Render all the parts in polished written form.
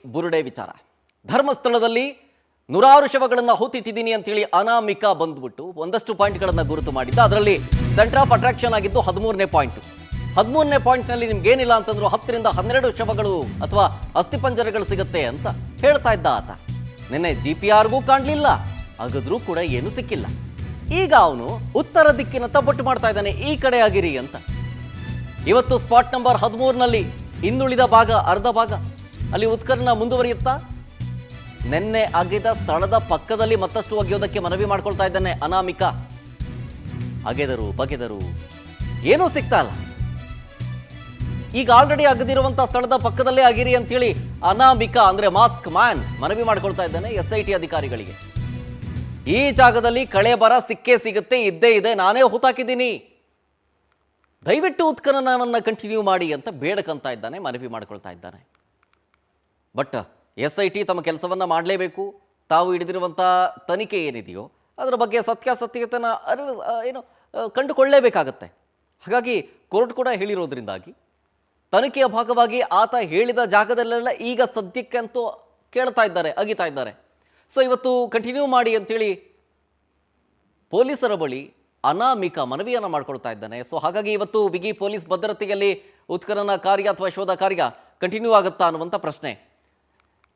ಬುರುಡೆ ವಿಚಾರ ಧರ್ಮಸ್ಥಳದಲ್ಲಿ ನೂರಾರು ಶವಗಳನ್ನು ಹೂತಿಟ್ಟಿದ್ದೀನಿ ಅಂತೇಳಿ ಅನಾಮಿಕಾ ಬಂದ್ಬಿಟ್ಟು ಒಂದಷ್ಟು ಪಾಯಿಂಟ್ಗಳನ್ನು ಗುರುತು ಮಾಡಿದ್ದ. ಅದರಲ್ಲಿ ಸೆಂಟರ್ ಆಫ್ ಅಟ್ರಾಕ್ಷನ್ ಆಗಿದ್ದು 13ನೇ ಪಾಯಿಂಟ್. 13ನೇ ಪಾಯಿಂಟ್ನಲ್ಲಿ ನಿಮ್ಗೇನಿಲ್ಲ ಅಂತಂದ್ರು 10 ರಿಂದ 12 ಶವಗಳು ಅಥವಾ ಅಸ್ಥಿಪಂಜರಗಳು ಸಿಗುತ್ತೆ ಅಂತ ಹೇಳ್ತಾ ಇದ್ದ ಆತ. ನಿನ್ನೆ GPRಗೂ ಕಾಣಲಿಲ್ಲ, ಹಾಗಾದ್ರೂ ಕೂಡ ಏನು ಸಿಕ್ಕಿಲ್ಲ. ಈಗ ಅವನು ಉತ್ತರ ದಿಕ್ಕಿನತ್ತ ಬೊಟ್ಟು ಮಾಡ್ತಾ ಇದ್ದಾನೆ, ಈ ಕಡೆ ಆಗಿರಿ ಅಂತ. ಇವತ್ತು ಸ್ಪಾಟ್ ನಂಬರ್ 13ನಲ್ಲಿ ಇನ್ನುಳಿದ ಭಾಗ ಅರ್ಧ ಭಾಗ ಅಲ್ಲಿ ಉತ್ಖನನ ಮುಂದುವರಿಯುತ್ತಾ. ನಿನ್ನೆ ಅಗೆದ ಸ್ಥಳದ ಪಕ್ಕದಲ್ಲಿ ಮತ್ತಷ್ಟು ಒಗೆಯೋದಕ್ಕೆ ಮನವಿ ಮಾಡ್ಕೊಳ್ತಾ ಇದ್ದಾನೆ ಅನಾಮಿಕಾ. ಅಗೆದರು ಬಗೆದರು ಏನೂ ಸಿಗ್ತಾ ಇಲ್ಲ. ಈಗ ಆಲ್ರೆಡಿ ಅಗದಿರುವಂತ ಸ್ಥಳದ ಪಕ್ಕದಲ್ಲೇ ಆಗಿರಿ ಅಂತೇಳಿ ಅನಾಮಿಕಾ ಅಂದ್ರೆ ಮಾಸ್ಕ್ ಮ್ಯಾನ್ ಮನವಿ ಮಾಡ್ಕೊಳ್ತಾ ಇದ್ದಾನೆ SIT ಅಧಿಕಾರಿಗಳಿಗೆ. ಈ ಜಾಗದಲ್ಲಿ ಕಳೆ ಬರ ಸಿಕ್ಕೇ ಸಿಗುತ್ತೆ, ಇದ್ದೇ ಇದೆ, ನಾನೇ ಹುತಾಕಿದ್ದೀನಿ, ದಯವಿಟ್ಟು ಉತ್ಖನನವನ್ನು ಕಂಟಿನ್ಯೂ ಮಾಡಿ ಅಂತ ಬೇಡಕಂತ ಇದ್ದಾನೆ, ಮನವಿ ಮಾಡ್ಕೊಳ್ತಾ ಇದ್ದಾನೆ. ಬಟ್ SIT ತಮ್ಮ ಕೆಲಸವನ್ನು ಮಾಡಲೇಬೇಕು. ತಾವು ಹಿಡಿದಿರುವಂಥ ತನಿಖೆ ಏನಿದೆಯೋ ಅದರ ಬಗ್ಗೆ ಸತ್ಯಾಸತ್ಯತೆಯನ್ನು ಕಂಡುಕೊಳ್ಳಲೇಬೇಕಾಗತ್ತೆ. ಹಾಗಾಗಿ ಕೋರ್ಟ್ ಕೂಡ ಹೇಳಿರೋದ್ರಿಂದಾಗಿ ತನಿಖೆಯ ಭಾಗವಾಗಿ ಆತ ಹೇಳಿದ ಜಾಗದಲ್ಲೆಲ್ಲ ಈಗ ಸದ್ಯಕ್ಕೆ ಅಂತೂ ಕೇಳ್ತಾ ಇದ್ದಾರೆ, ಅಗಿತಾ ಇದ್ದಾರೆ. ಸೊ ಇವತ್ತು ಕಂಟಿನ್ಯೂ ಮಾಡಿ ಅಂತೇಳಿ ಪೊಲೀಸರ ಬಳಿ ಅನಾಮಿಕಾ ಮನವಿಯನ್ನು ಮಾಡ್ಕೊಳ್ತಾ ಇದ್ದಾನೆ. ಸೊ ಹಾಗಾಗಿ ಇವತ್ತು ಬಿಗಿ ಪೊಲೀಸ್ ಭದ್ರತೆಯಲ್ಲಿ ಉತ್ಖನನ ಕಾರ್ಯ ಅಥವಾ ಶೋಧ ಕಾರ್ಯ ಕಂಟಿನ್ಯೂ ಆಗುತ್ತಾ ಅನ್ನುವಂಥ ಪ್ರಶ್ನೆ.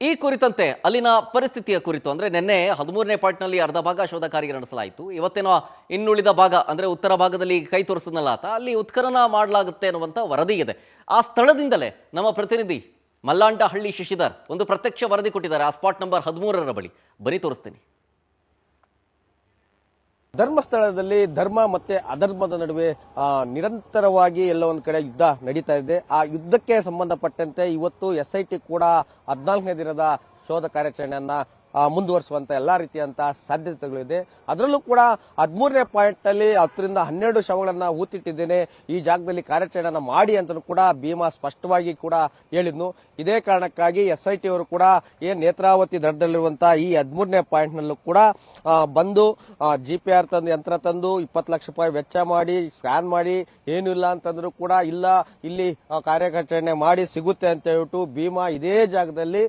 ಈ ಕುರಿತಂತೆ ಅಲ್ಲಿನ ಪರಿಸ್ಥಿತಿಯ ಕುರಿತು ಅಂದರೆ ನಿನ್ನೆ 13ನೇ ಪಾಯಿಂಟ್ನಲ್ಲಿ ಅರ್ಧ ಭಾಗ ಶೋಧ ಕಾರ್ಯ ನಡೆಸಲಾಯಿತು. ಇವತ್ತೇನೋ ಇನ್ನುಳಿದ ಭಾಗ ಅಂದರೆ ಉತ್ತರ ಭಾಗದಲ್ಲಿ ಕೈ ತೋರಿಸಿದ್ನಲ್ಲ ಆತ, ಅಲ್ಲಿ ಉತ್ಖನನ ಮಾಡಲಾಗುತ್ತೆ ಅನ್ನುವಂಥ ವರದಿ ಇದೆ. ಆ ಸ್ಥಳದಿಂದಲೇ ನಮ್ಮ ಪ್ರತಿನಿಧಿ ಮಲ್ಲಾಂಡಹಳ್ಳಿ ಶಶಿಧರ್ ಒಂದು ಪ್ರತ್ಯಕ್ಷ ವರದಿ ಕೊಟ್ಟಿದ್ದಾರೆ ಆ ಸ್ಪಾಟ್ ನಂಬರ್ 13ರ ಬಳಿ. ಬನ್ನಿ ತೋರಿಸ್ತೀನಿ. ಧರ್ಮಸ್ಥಳದಲ್ಲಿ ಧರ್ಮ ಮತ್ತೆ ಅಧರ್ಮದ ನಡುವೆ ನಿರಂತರವಾಗಿ ಎಲ್ಲ ಒಂದ್ ಕಡೆ ಯುದ್ಧ ನಡೀತಾ ಇದೆ. ಆ ಯುದ್ಧಕ್ಕೆ ಸಂಬಂಧಪಟ್ಟಂತೆ ಇವತ್ತು SIT ಕೂಡ 14ನೇ ದಿನದ ಶೋಧ ಕಾರ್ಯಾಚರಣೆಯನ್ನ ಮುಂದುವರಿಸುವಂತ ಎಲ್ಲಾ ರೀತಿಯಂತ ಸಾಧ್ಯತೆಗಳಿದೆ. ಅದರಲ್ಲೂ ಕೂಡ 13ನೇ ಪಾಯಿಂಟ್ ನಲ್ಲಿ 10 ರಿಂದ 12 ಶವಗಳನ್ನ ಹೂತಿಟ್ಟಿದ್ದೇನೆ, ಈ ಜಾಗದಲ್ಲಿ ಕಾರ್ಯಾಚರಣೆಯನ್ನ ಮಾಡಿ ಅಂತ ಕೂಡ ಭೀಮಾ ಸ್ಪಷ್ಟವಾಗಿ ಕೂಡ ಹೇಳಿದ್ನು. ಇದೇ ಕಾರಣಕ್ಕಾಗಿ SIT ಅವರು ಕೂಡ ನೇತ್ರಾವತಿ ದಡದಲ್ಲಿರುವಂತಹ ಈ 13ನೇ ಪಾಯಿಂಟ್ ನಲ್ಲೂ ಕೂಡ ಬಂದು GPR ತಂದು ಯಂತ್ರ ತಂದು 20 ಲಕ್ಷ ರೂಪಾಯಿ ವೆಚ್ಚ ಮಾಡಿ ಸ್ಕ್ಯಾನ್ ಮಾಡಿ ಏನು ಇಲ್ಲ ಅಂತಂದ್ರೂ ಕೂಡ ಇಲ್ಲ ಇಲ್ಲಿ ಕಾರ್ಯಾಚರಣೆ ಮಾಡಿ ಸಿಗುತ್ತೆ ಅಂತ ಹೇಳ್ಬಿಟ್ಟು ಭೀಮಾ ಇದೇ ಜಾಗದಲ್ಲಿ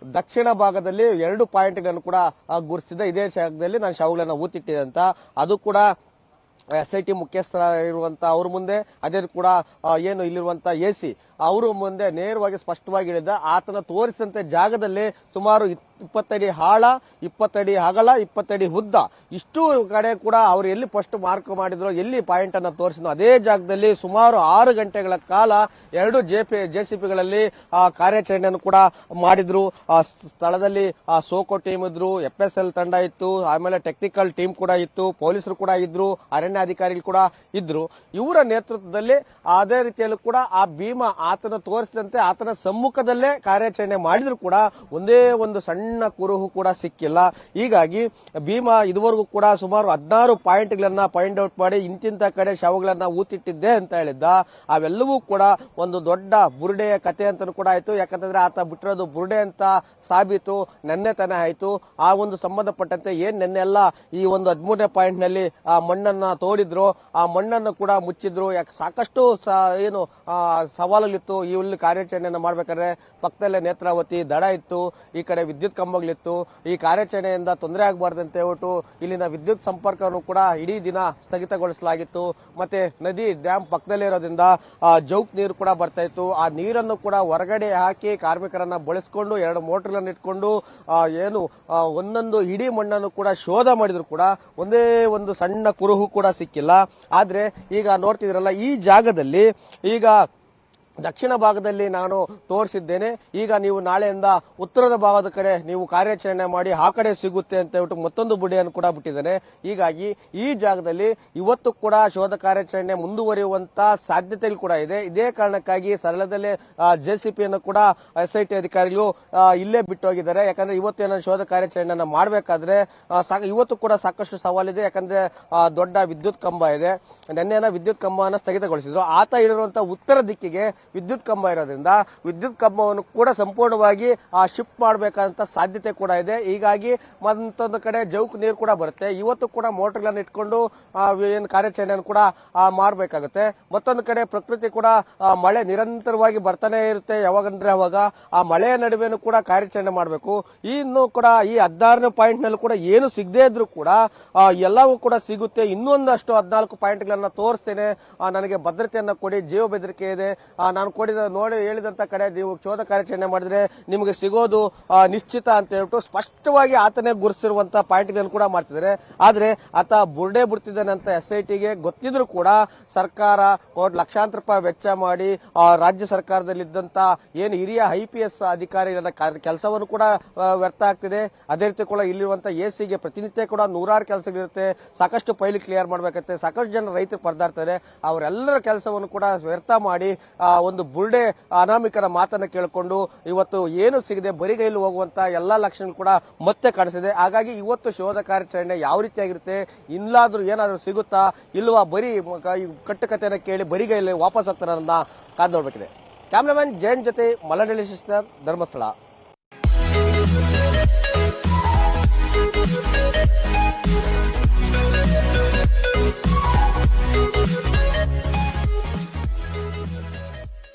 ದಕ್ಷಿಣ ಭಾಗದಲ್ಲಿ 2 ಪಾಯಿಂಟ್ಗಳನ್ನು ಕೂಡ ಗುರುತಿಸಿದ. ಇದೇ ಜಾಗದಲ್ಲಿ ನಾನು ಶವಗಳನ್ನು ಹೂತಿಟ್ಟಿದೆ ಅಂತ ಅದು ಕೂಡ SIT ಮುಖ್ಯಸ್ಥರಾಗಿರುವಂತ ಅವ್ರ ಮುಂದೆ, ಅದೇ ಕೂಡ ಏನು ಇಲ್ಲಿರುವಂತ AC ಅವರು ಮುಂದೆ ನೇರವಾಗಿ ಸ್ಪಷ್ಟವಾಗಿ ಹೇಳಿದ. ಆತನ ತೋರಿಸಿದಂತೆ ಜಾಗದಲ್ಲಿ ಸುಮಾರು 20 ಅಡಿ ಆಳ, 20 ಅಡಿ ಅಗಲ, 20 ಅಡಿ ಉದ್ದ, ಇಷ್ಟು ಕಡೆ ಕೂಡ ಅವರು ಎಲ್ಲಿ ಫಸ್ಟ್ ಮಾರ್ಕ್ ಮಾಡಿದ್ರು, ಎಲ್ಲಿ ಪಾಯಿಂಟ್ ಅನ್ನ ತೋರಿಸಿದ್ರು ಅದೇ ಜಾಗದಲ್ಲಿ ಸುಮಾರು 6 ಗಂಟೆಗಳ ಕಾಲ 2 JCBಗಳಲ್ಲಿ ಕಾರ್ಯಾಚರಣೆಯನ್ನು ಕೂಡ ಮಾಡಿದ್ರು. ಸ್ಥಳದಲ್ಲಿ ಸೋಕೋ ಟೀಮ್ ಇದ್ರು, FSL ತಂಡ ಇತ್ತು, ಆಮೇಲೆ ಟೆಕ್ನಿಕಲ್ ಟೀಮ್ ಕೂಡ ಇತ್ತು, ಪೊಲೀಸರು ಕೂಡ ಇದ್ರು, ಅರಣ್ಯ ಅಧಿಕಾರಿಗಳು ಕೂಡ ಇದ್ರು. ಇವರ ನೇತೃತ್ವದಲ್ಲಿ ಅದೇ ರೀತಿಯಲ್ಲೂ ಕೂಡ ಆ ಭೀಮಾ ಆತನ ತೋರಿಸಿದಂತೆ ಆತನ ಸಮ್ಮುಖದಲ್ಲೇ ಕಾರ್ಯಾಚರಣೆ ಮಾಡಿದ್ರು ಕೂಡ ಒಂದೇ ಒಂದು ಸಣ್ಣ ಕುರುಹು ಕೂಡ ಸಿಕ್ಕಿಲ್ಲ. ಹೀಗಾಗಿ ಭೀಮಾ ಇದುವರೆಗೂ ಕೂಡ ಸುಮಾರು 16 ಪಾಯಿಂಟ್ಗಳನ್ನ ಪಾಯಿಂಟ್ ಔಟ್ ಮಾಡಿ ಇಂತಿಂತ ಕಡೆ ಶವಗಳನ್ನ ಹೂತಿಟ್ಟಿದ್ದೆ ಅಂತ ಹೇಳಿದ್ದ. ಅವೆಲ್ಲವೂ ಕೂಡ ಒಂದು ದೊಡ್ಡ ಬುರುಡೆಯ ಕತೆ ಅಂತ ಕೂಡ ಆಯ್ತು. ಯಾಕಂತಂದ್ರೆ ಆತ ಬಿಟ್ಟಿರೋದು ಬುರುಡೆ ಅಂತ ಸಾಬೀತು ನೆನ್ನೆ ತಾನೇ ಆಯ್ತು. ಆ ಒಂದು ಸಂಬಂಧಪಟ್ಟಂತೆ ಏನ್ ನೆನ್ನೆಲ್ಲ ಈ ಒಂದು 13ನೇ ಪಾಯಿಂಟ್ ನಲ್ಲಿ ಆ ಮಣ್ಣನ್ನ ತೋಡಿದ್ರು, ಆ ಮಣ್ಣನ್ನು ಕೂಡ ಮುಚ್ಚಿದ್ರು. ಸಾಕಷ್ಟು ಏನು ಸವಾಲುಗಳಿತ್ತು ಇಲ್ಲಿ ಕಾರ್ಯಾಚರಣೆಯನ್ನು ಮಾಡ್ಬೇಕಾದ್ರೆ. ಪಕ್ಕದಲ್ಲೇ ನೇತ್ರಾವತಿ ದಡ ಇತ್ತು, ಈ ಕಡೆ ವಿದ್ಯುತ್ ಕಂಬಗಳಿತ್ತು. ಈ ಕಾರ್ಯಾಚರಣೆಯಿಂದ ತೊಂದರೆ ಆಗಬಾರ್ದು ಅಂತ ಹೇಳ್ಬಿಟ್ಟು ಇಲ್ಲಿನ ವಿದ್ಯುತ್ ಸಂಪರ್ಕವನ್ನು ಕೂಡ ಇಡೀ ದಿನ ಸ್ಥಗಿತಗೊಳಿಸಲಾಗಿತ್ತು. ಮತ್ತೆ ನದಿ ಡ್ಯಾಮ್ ಪಕ್ಕದಲ್ಲೇ ಇರೋದ್ರಿಂದ ಜೌಕ್ ನೀರು ಕೂಡ ಬರ್ತಾ ಇತ್ತು. ಆ ನೀರನ್ನು ಕೂಡ ಹೊರಗಡೆ ಹಾಕಿ ಕಾರ್ಮಿಕರನ್ನ ಬಳಸಿಕೊಂಡು 2 ಮೋಟರ್ಗಳನ್ನು ಇಟ್ಕೊಂಡು ಏನು ಒಂದೊಂದು ಇಡೀ ಮಣ್ಣನ್ನು ಕೂಡ ಶೋಧ ಮಾಡಿದ್ರು ಕೂಡ ಒಂದೇ ಒಂದು ಸಣ್ಣ ಕುರುಹು ಕೂಡ ಸಿಕ್ಕಿಲ್ಲ. ಆದ್ರೆ ಈಗ ನೋಡ್ತಿದ್ರಲ್ಲ ಈ ಜಾಗದಲ್ಲಿ ಈಗ ದಕ್ಷಿಣ ಭಾಗದಲ್ಲಿ ನಾನು ತೋರಿಸಿದ್ದೇನೆ. ಈಗ ನೀವು ನಾಳೆಯಿಂದ ಉತ್ತರದ ಭಾಗದ ಕಡೆ ನೀವು ಕಾರ್ಯಾಚರಣೆ ಮಾಡಿ ಆ ಕಡೆ ಸಿಗುತ್ತೆ ಅಂತ ಹೇಳ್ಬಿಟ್ಟು ಮತ್ತೊಂದು ಬುಡಿಯನ್ನು ಕೂಡ ಬಿಟ್ಟಿದ್ದೇನೆ. ಹೀಗಾಗಿ ಈ ಜಾಗದಲ್ಲಿ ಇವತ್ತು ಕೂಡ ಶೋಧ ಕಾರ್ಯಾಚರಣೆ ಮುಂದುವರಿಯುವಂತ ಸಾಧ್ಯತೆಗಳು ಕೂಡ ಇದೆ. ಇದೇ ಕಾರಣಕ್ಕಾಗಿ ಸರಳದಲ್ಲೇ JCBಯನ್ನು ಕೂಡ SIT ಅಧಿಕಾರಿಗಳು ಇಲ್ಲೇ ಬಿಟ್ಟು ಹೋಗಿದ್ದಾರೆ. ಯಾಕಂದ್ರೆ ಇವತ್ತೇನೋ ಶೋಧ ಕಾರ್ಯಾಚರಣೆಯನ್ನ ಮಾಡಬೇಕಾದ್ರೆ ಇವತ್ತು ಕೂಡ ಸಾಕಷ್ಟು ಸವಾಲಿದೆ. ಯಾಕಂದ್ರೆ ದೊಡ್ಡ ವಿದ್ಯುತ್ ಕಂಬ ಇದೆ. ನಿನ್ನೆನ ವಿದ್ಯುತ್ ಕಂಬವನ್ನು ಸ್ಥಗಿತಗೊಳಿಸಿದ್ರು. ಆತ ಇಳಿರುವಂತಹ ಉತ್ತರ ದಿಕ್ಕಿಗೆ ವಿದ್ಯುತ್ ಕಂಬ ಇರೋದ್ರಿಂದ ವಿದ್ಯುತ್ ಕಂಬವನ್ನು ಕೂಡ ಸಂಪೂರ್ಣವಾಗಿ ಶಿಫ್ಟ್ ಮಾಡಬೇಕಂತ ಸಾಧ್ಯತೆ ಕೂಡ ಇದೆ. ಹೀಗಾಗಿ ಮತ್ತೊಂದು ಕಡೆ ಜೌಕ್ ನೀರು ಕೂಡ ಬರುತ್ತೆ. ಇವತ್ತು ಕೂಡ ಮೋಟರ್ಗಳನ್ನು ಇಟ್ಕೊಂಡು ಏನು ಕಾರ್ಯಾಚರಣೆಯನ್ನು ಕೂಡ ಮಾಡಬೇಕಾಗುತ್ತೆ. ಮತ್ತೊಂದು ಕಡೆ ಪ್ರಕೃತಿ ಕೂಡ ಮಳೆ ನಿರಂತರವಾಗಿ ಬರ್ತಾನೆ ಇರುತ್ತೆ. ಯಾವಾಗಂದ್ರೆ ಅವಾಗ ಆ ಮಳೆಯ ನಡುವೆನೂ ಕೂಡ ಕಾರ್ಯಾಚರಣೆ ಮಾಡಬೇಕು. ಇನ್ನು ಕೂಡ ಈ 16ನೇ ಪಾಯಿಂಟ್ ನಲ್ಲಿ ಕೂಡ ಏನು ಸಿಗದೇ ಇದ್ರೂ ಕೂಡ ಎಲ್ಲವೂ ಕೂಡ ಸಿಗುತ್ತೆ. ಇನ್ನೊಂದಷ್ಟು 14 ಪಾಯಿಂಟ್ಗಳನ್ನ ತೋರಿಸ್ತೇನೆ, ನನಗೆ ಭದ್ರತೆಯನ್ನ ಕೊಡಿ, ಜೀವ ಬೆದರಿಕೆ ಇದೆ, ನಾನು ನೋಡಿ ಹೇಳಿದಂತ ಕಡೆ ನೀವು ಶೋಧ ಕಾರ್ಯಾಚರಣೆ ಮಾಡಿದ್ರೆ ನಿಮಗೆ ಸಿಗೋದು ನಿಶ್ಚಿತ ಅಂತ ಹೇಳ್ಬಿಟ್ಟು ಸ್ಪಷ್ಟವಾಗಿ ಆತನೇ ಗುರುತಿಸಿರುವಂತಹ ಪಾಯಿಂಟ್ಗಳನ್ನು ಕೂಡ ಮಾಡ್ತಿದ್ದಾರೆ. ಆದ್ರೆ ಆತ ಬುರ್ಡೆ ಬಿಡ್ತಿದ್ದಾನೆ ಅಂತ SITಗೆ ಗೊತ್ತಿದ್ರು ಕೂಡ ಸರ್ಕಾರ ಲಕ್ಷಾಂತರ ರೂಪಾಯಿ ವೆಚ್ಚ ಮಾಡಿ ರಾಜ್ಯ ಸರ್ಕಾರದಲ್ಲಿದ್ದಂತ ಏನು ಹಿರಿಯ IPS ಅಧಿಕಾರಿಗಳ ಕೆಲಸವನ್ನು ಕೂಡ ವ್ಯರ್ಥ ಆಗ್ತಿದೆ. ಅದೇ ರೀತಿ ಕೂಡ ಇಲ್ಲಿರುವಂತ ACಗೆ ಪ್ರತಿನಿತ್ಯ ಕೂಡ 100 ಕೆಲಸಗಳಿರುತ್ತೆ. ಸಾಕಷ್ಟು ಫೈಲ್ ಕ್ಲಿಯರ್ ಮಾಡಬೇಕಾಗುತ್ತೆ. ಸಾಕಷ್ಟು ಜನ ರೈತರು ಪರದಾಡ್ತಾರೆ. ಅವರೆಲ್ಲರ ಕೆಲಸವನ್ನು ಕೂಡ ವ್ಯರ್ಥ ಮಾಡಿ ಒಂದು ಬುರ್ಡೆ ಅನಾಮಿಕರ ಮಾತನ್ನ ಕೇಳಿಕೊಂಡು ಇವತ್ತು ಏನು ಸಿಗದೆ ಬರಿಗೈಲು ಹೋಗುವಂತ ಎಲ್ಲಾ ಲಕ್ಷಣ ಕೂಡ ಮತ್ತೆ ಕಾಣಿಸಿದೆ. ಹಾಗಾಗಿ ಇವತ್ತು ಶೋಧ ಕಾರ್ಯಾಚರಣೆ ಯಾವ ರೀತಿಯಾಗಿರುತ್ತೆ, ಇಲ್ಲಾದ್ರೂ ಏನಾದ್ರೂ ಸಿಗುತ್ತಾ ಇಲ್ವಾ, ಬರೀ ಕಟ್ಟುಕತೆಯನ್ನ ಕೇಳಿ ಬರಿಗೈಲಿ ವಾಪಸ್ ಹೋಗ್ತಾರ ಕಾದ್ ನೋಡ್ಬೇಕಿದೆ. ಕ್ಯಾಮ್ರಾಮನ್ ಜೈನ್ ಜೊತೆ ಮಲನಳ್ಳಿ ಧರ್ಮಸ್ಥಳ.